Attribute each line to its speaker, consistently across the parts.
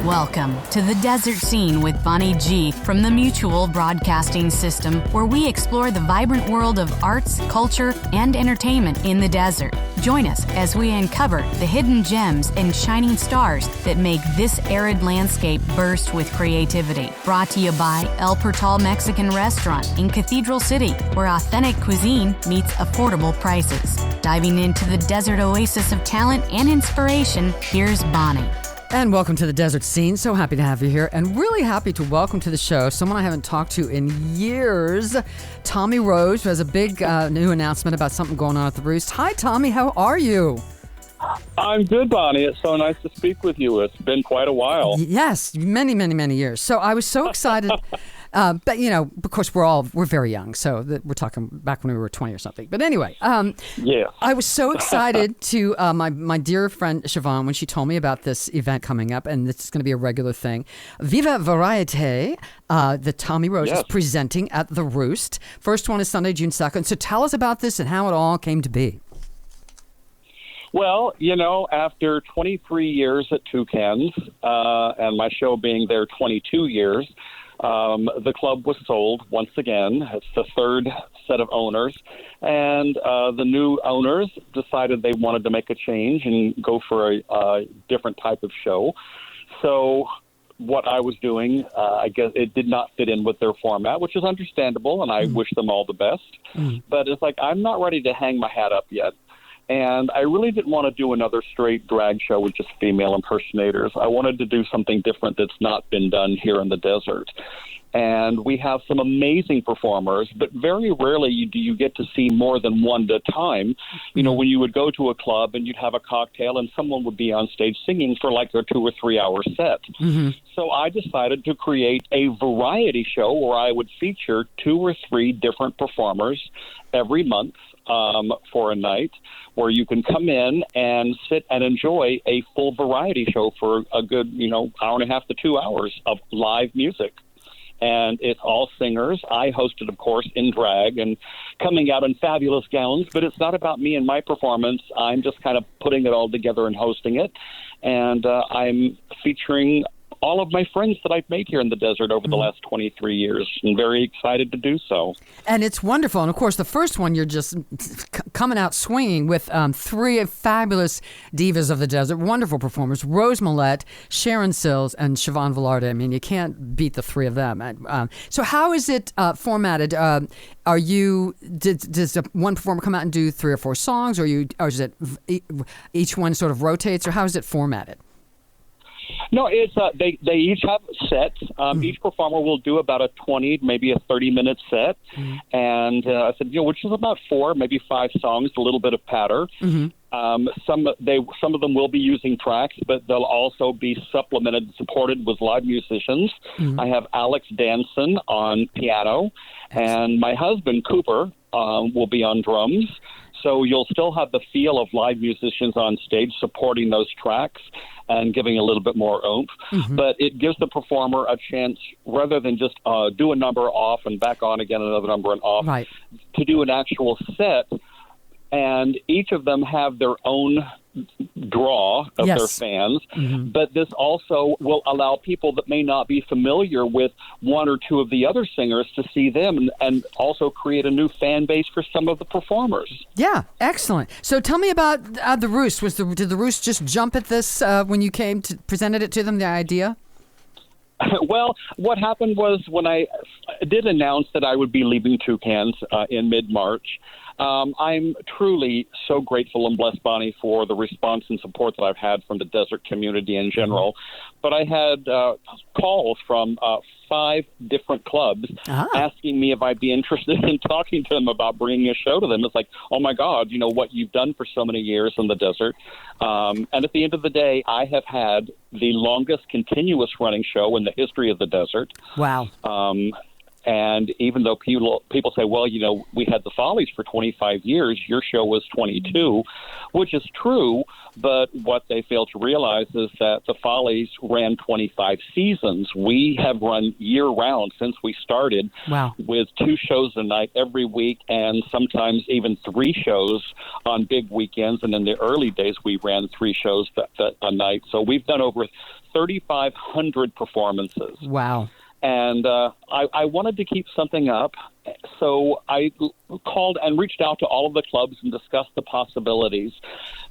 Speaker 1: Welcome to the Desert Scene with Bonnie G from the Mutual Broadcasting System, where we explore the vibrant world of arts, culture, and entertainment in the desert. Join us as we uncover the hidden gems and shining stars that make this arid landscape burst with creativity. Brought to you by El Portal Mexican Restaurant in Cathedral City, where authentic cuisine meets affordable prices. Diving into the desert oasis of talent and inspiration, here's Bonnie.
Speaker 2: And welcome to the Desert Scene. So happy to have you here, and really happy to welcome to the show someone I haven't talked to in years, Tommi Rose, who has a big new announcement about something going on at the Roost. Hi, Tommi. How are you?
Speaker 3: I'm good, Bonnie. It's so nice to speak with you. It's been quite a while.
Speaker 2: Yes, many, many, many years. So I was so excited. But, you know, of course, we're very young. So we're talking back when we were 20 or something. But anyway,
Speaker 3: yeah.
Speaker 2: I was so excited to my dear friend Siobhan when she told me about this event coming up, and this is going to be a regular thing. Viva Variete, that Tommi Rose is presenting at the Roost. First one is Sunday, June 2nd. So tell us about this and how it all came to be.
Speaker 3: Well, you know, after 23 years at Toucans, and my show being there 22 years, the club was sold once again. It's the third set of owners, and the new owners decided they wanted to make a change and go for a different type of show. So what I was doing, I guess it did not fit in with their format, which is understandable, and I wish them all the best. But it's like, I'm not ready to hang my hat up yet. And I really didn't want to do another straight drag show with just female impersonators. I wanted to do something different that's not been done here in the desert. And we have some amazing performers, but very rarely do you get to see more than one at a time. You know, when you would go to a club and you'd have a cocktail and someone would be on stage singing for like a 2 or 3 hour set. So I decided to create a variety show where I would feature 2 or 3 different performers every month for a night, where you can come in and sit and enjoy a full variety show for a good, hour and a half to 2 hours of live music. And it's all singers. I hosted, of course, in drag and coming out in fabulous gowns, but it's not about me and my performance. I'm just kind of putting it all together and hosting it. And I'm featuring all of my friends that I've made here in the desert over the last 23 years, and very excited to do so.
Speaker 2: And it's wonderful. And of course, the first one, you're just coming out swinging with 3 fabulous divas of the desert, wonderful performers, Rose Mallett, Sharon Sills, and Siobhan Velarde. I mean, you can't beat the 3 of them. So how is it formatted? Does one performer come out and do 3 or 4 songs, or is it each one sort of rotates, or how is it formatted?
Speaker 3: No, it's they each have sets. Each performer will do about a 20, maybe a 30-minute set. And I said, which is about 4, maybe 5 songs, a little bit of patter. Some of them will be using tracks, but they'll also be supplemented and supported with live musicians. I have Alex Danson on piano, and my husband, Cooper, will be on drums. So you'll still have the feel of live musicians on stage supporting those tracks and giving a little bit more oomph. But it gives the performer a chance, rather than just do a number off and back on again, another number and off, to do an actual set. And each of them have their own draw of their fans. But this also will allow people that may not be familiar with 1 or 2 of the other singers to see them, and also create a new fan base for some of the performers. Yeah,
Speaker 2: excellent. So tell me about the Roost. Did the Roost just jump at this when you came to presented it to them, the idea?
Speaker 3: Well, what happened was, when I did announce that I would be leaving Toucans in mid-March, I'm truly so grateful and blessed, Bonnie, for the response and support that I've had from the desert community in general. But I had calls from 5 different clubs asking me if I'd be interested in talking to them about bringing a show to them. It's like, oh, my God, what you've done for so many years in the desert. And at the end of the day, I have had the longest continuous running show in the history of the desert.
Speaker 2: Wow.
Speaker 3: And even though people say, well, we had the Follies for 25 years, your show was 22, which is true. But what they fail to realize is that the Follies ran 25 seasons. We have run year-round since we started.
Speaker 2: Wow.
Speaker 3: With 2 shows a night every week, and sometimes even 3 shows on big weekends. And in the early days, we ran 3 shows a night. So we've done over 3,500 performances.
Speaker 2: Wow.
Speaker 3: And I wanted to keep something up, so I called and reached out to all of the clubs and discussed the possibilities.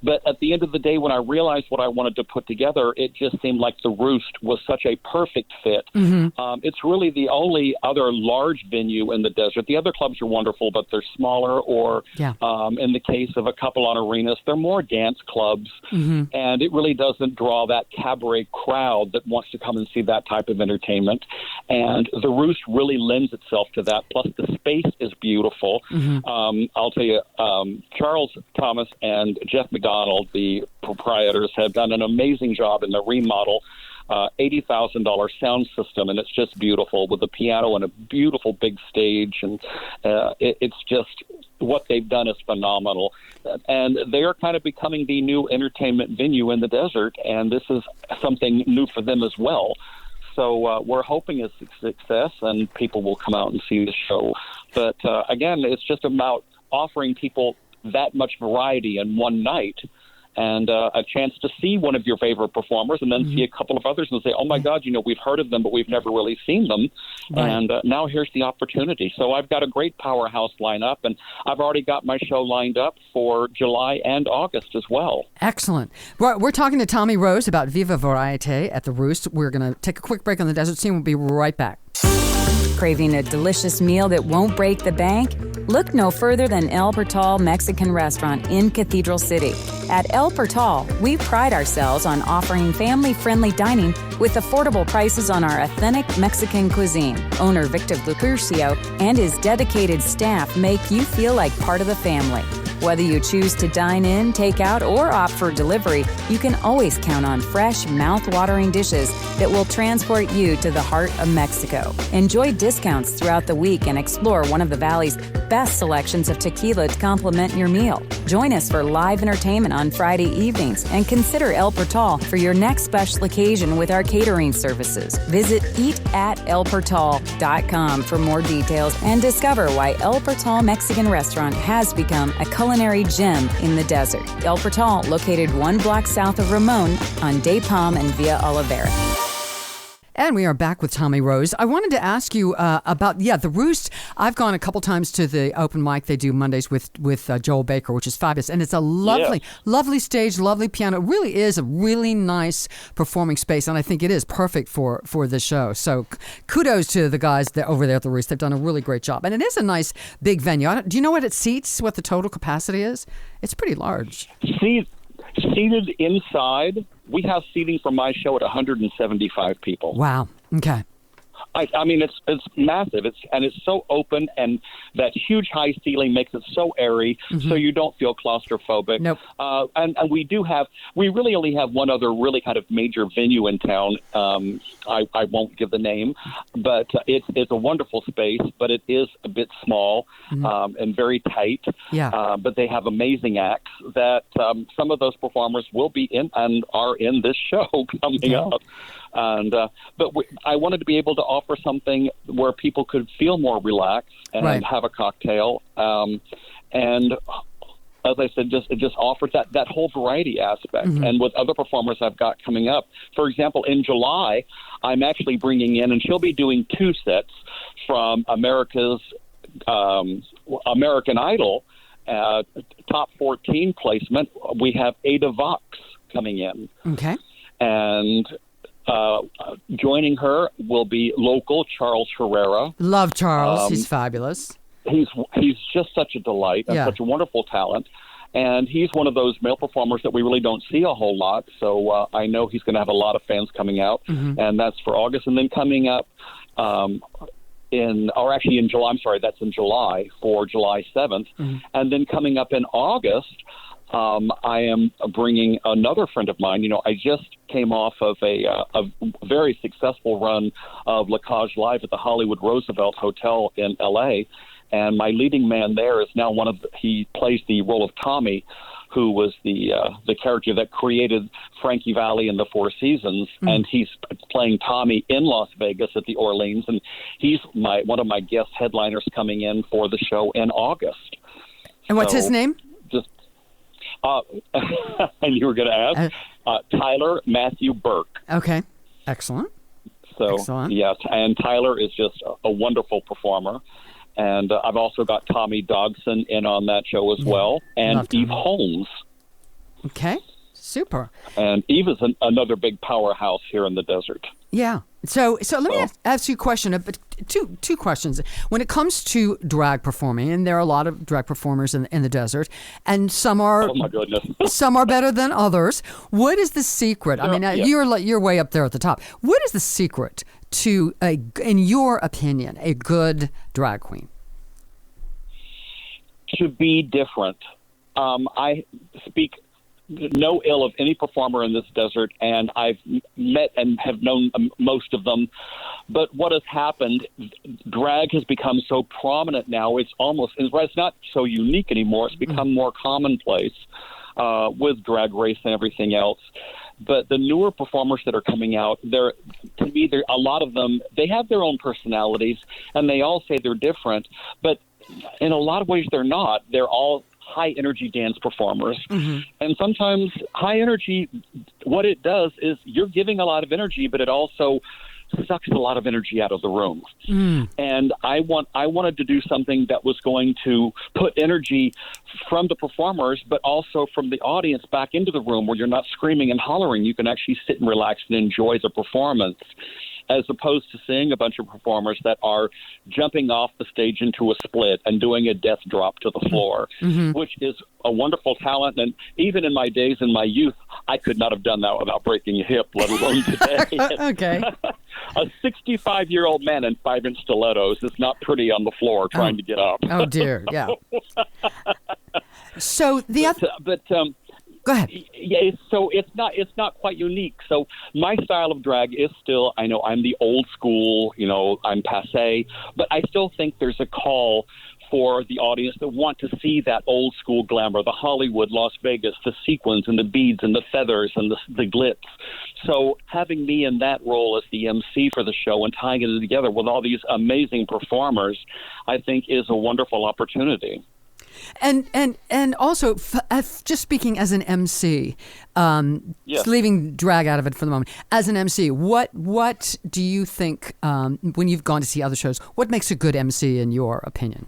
Speaker 3: But at the end of the day, when I realized what I wanted to put together, it just seemed like the Roost was such a perfect fit. Mm-hmm. It's really the only other large venue in the desert. The other clubs are wonderful, but they're smaller, or in the case of a couple on arenas, they're more dance clubs. Mm-hmm. And it really doesn't draw that cabaret crowd that wants to come and see that type of entertainment. And the Roost really lends itself to that. Plus, the space is beautiful. Mm-hmm. I'll tell you, Charles Thomas and Jeff McDonald, the proprietors, have done an amazing job in the remodel. $80,000 sound system, and it's just beautiful with a piano and a beautiful big stage. And it's just, what they've done is phenomenal. And they are kind of becoming the new entertainment venue in the desert, and this is something new for them as well. So we're hoping it's a success and people will come out and see the show. But again, it's just about offering people that much variety in one night, and a chance to see one of your favorite performers and then see a couple of others and say, oh, my God, we've heard of them, but we've never really seen them. Right. And now here's the opportunity. So I've got a great powerhouse lineup, and I've already got my show lined up for July and August as well.
Speaker 2: Excellent. We're talking to Tommi Rose about Viva Variete at the Roost. We're going to take a quick break on the desert scene. We'll be right back.
Speaker 1: Craving a delicious meal that won't break the bank? Look no further than El Portal Mexican Restaurant in Cathedral City. At El Portal, we pride ourselves on offering family-friendly dining with affordable prices on our authentic Mexican cuisine. Owner Victor Lupercio and his dedicated staff make you feel like part of the family. Whether you choose to dine in, take out, or opt for delivery, you can always count on fresh, mouth-watering dishes that will transport you to the heart of Mexico. Enjoy discounts throughout the week and explore one of the Valley's best selections of tequila to complement your meal. Join us for live entertainment on Friday evenings and consider El Portal for your next special occasion with our catering services. Visit eatatelportal.com for more details and discover why El Portal Mexican Restaurant has become a culinary gem in the desert. El Portal, located 1 block south of Ramon on De Palm and Via Olivera.
Speaker 2: And we are back with Tommi Rose. I wanted to ask you about the Roost. I've gone a couple times to the open mic they do Mondays with Joel Baker, which is fabulous. And it's a lovely stage, lovely piano. It really is a really nice performing space, and I think it is perfect for the show. So kudos to the guys over there at the Roost. They've done a really great job. And it is a nice big venue. Do you know what it seats, what the total capacity is? It's pretty large.
Speaker 3: Seated inside, we have seating for my show at 175 people.
Speaker 2: Wow. Okay.
Speaker 3: I mean, it's massive. It's so open, and that huge high ceiling makes it so airy, so you don't feel claustrophobic.
Speaker 2: Nope.
Speaker 3: And we really only have one other really kind of major venue in town. I won't give the name, but it's a wonderful space, but it is a bit small and very tight.
Speaker 2: Yeah.
Speaker 3: But they have amazing acts that some of those performers will be in and are in this show coming up. And I wanted to be able to offer something where people could feel more relaxed and have a cocktail. And as I said, it just offers that whole variety aspect. And with other performers I've got coming up, for example, in July, I'm actually bringing in, and she'll be doing 2 sets from American Idol top 14 placement. We have Ada Vox coming in.
Speaker 2: Okay.
Speaker 3: And joining her will be local Charles Herrera.
Speaker 2: Love Charles. He's fabulous.
Speaker 3: He's just such a delight and such a wonderful talent. And he's one of those male performers that we really don't see a whole lot. So I know he's going to have a lot of fans coming out. And that's for August. And then coming up in July, that's in July for July 7th. And then coming up in August, I am bringing another friend of mine. I just came off of a very successful run of La Cage Live at the Hollywood Roosevelt Hotel in L.A., and my leading man there is now he plays the role of Tommy, who was the character that created Frankie Valli in the Four Seasons, and he's playing Tommy in Las Vegas at the Orleans, and he's one of my guest headliners coming in for the show in August.
Speaker 2: And what's his name?
Speaker 3: And you were going to ask? Tyler Matthew Burke.
Speaker 2: Okay, excellent.
Speaker 3: So,
Speaker 2: excellent.
Speaker 3: Yes, and Tyler is just a wonderful performer. And I've also got Tommy Dodson in on that show as well, and Eve Holmes.
Speaker 2: Okay, super.
Speaker 3: And Eve is another big powerhouse here in the desert.
Speaker 2: Yeah. So let me ask you a question. Two questions. When it comes to drag performing, and there are a lot of drag performers in the desert, and some are
Speaker 3: oh my goodness,
Speaker 2: some are better than others. What is the secret? I mean, you're way up there at the top. What is the secret to in your opinion, a good drag queen?
Speaker 3: To be different. I speak no ill of any performer in this desert, and I've met and have known most of them. But what has happened, drag has become so prominent now, it's not so unique anymore. It's become more commonplace with Drag Race and everything else. But the newer performers that are coming out, a lot of them, they have their own personalities, and they all say they're different. But in a lot of ways, they're not. They're all high-energy dance performers. And sometimes high energy, what it does is you're giving a lot of energy, but it also sucks a lot of energy out of the room. And I wanted to do something that was going to put energy from the performers, but also from the audience back into the room where you're not screaming and hollering. You can actually sit and relax and enjoy the performance, as opposed to seeing a bunch of performers that are jumping off the stage into a split and doing a death drop to the floor, which is a wonderful talent. And even in my days in my youth, I could not have done that without breaking a hip, let alone today.
Speaker 2: Okay.
Speaker 3: A 65-year-old man in 5-inch stilettos is not pretty on the floor trying to get up.
Speaker 2: Oh, dear, yeah. So the other... Go ahead.
Speaker 3: Yeah, so it's not quite unique. So my style of drag is still, I know I'm the old school, I'm passé, but I still think there's a call for the audience that want to see that old school glamour, the Hollywood, Las Vegas, the sequins and the beads and the feathers and the glitz. So having me in that role as the MC for the show and tying it together with all these amazing performers, I think is a wonderful opportunity.
Speaker 2: And also, just speaking as an MC, just leaving drag out of it for the moment, as an MC, what do you think, when you've gone to see other shows, what makes a good MC in your opinion?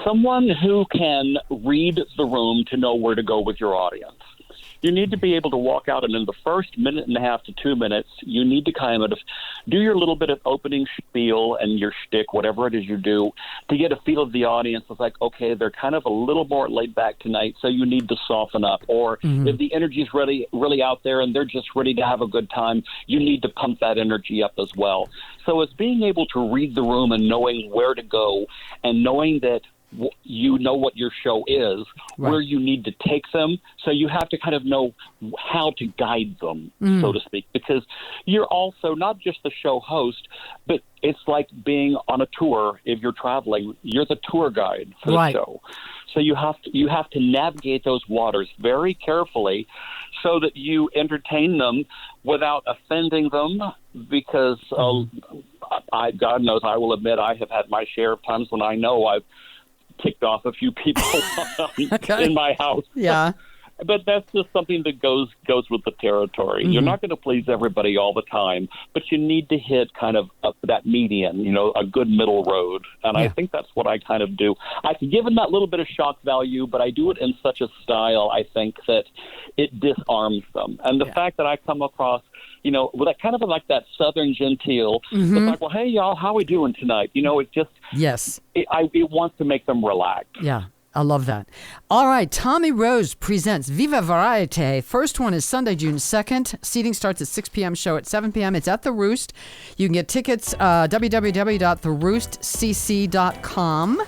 Speaker 3: Someone who can read the room to know where to go with your audience. You need to be able to walk out, and in the first minute and a half to 2 minutes, you need to kind of do your little bit of opening spiel and your shtick, whatever it is you do, to get a feel of the audience. It's like, okay, they're kind of a little more laid back tonight, so you need to soften up. Or if the energy is really out there and they're just ready to have a good time, you need to pump that energy up as well. So it's being able to read the room and knowing where to go and knowing that you know what your show is, where you need to take them. So you have to kind of know how to guide them, so to speak, because you're also not just the show host, but it's like being on a tour. If you're traveling, you're the tour guide for the show. So you have to navigate those waters very carefully so that you entertain them without offending them, because God knows, I will admit, I have had my share of times when I know I've ticked off a few people in my house.
Speaker 2: Yeah.
Speaker 3: But that's just something that goes with the territory. You're not going to please everybody all the time, but you need to hit kind of that median, a good middle road. And I think that's what I kind of do. I can give them that little bit of shock value, but I do it in such a style, I think, that it disarms them. And the fact that I come across, with that kind of like that Southern genteel, it's like, well, hey, y'all, how we doing tonight? It just, it wants to make them relax.
Speaker 2: Yeah. I love that. All right. Tommi Rose presents Viva Variete. First one is Sunday, June 2nd. Seating starts at 6 p.m., show at 7 p.m. It's at the Roost. You can get tickets, www.theroostcc.com.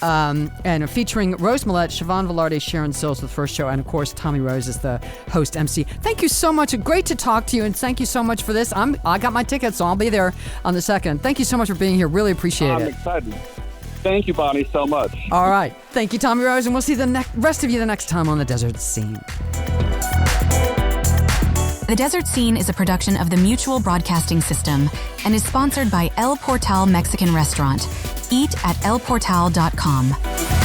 Speaker 2: and featuring Rose Mallett, Siobhan Velarde, Sharon Sills with the first show, and of course Tommi Rose is the host MC. Thank you so much. Great to talk to you, and thank you so much for this. I got my tickets, so I'll be there on the 2nd. Thank you so much for being here. Really appreciate it.
Speaker 3: I'm excited. Thank you, Bonnie, so much.
Speaker 2: All right. Thank you, Tommi Rose, and we'll see the rest of you the next time on The Desert Scene.
Speaker 1: The Desert Scene is a production of the Mutual Broadcasting System and is sponsored by El Portal Mexican Restaurant. Eat at elportal.com.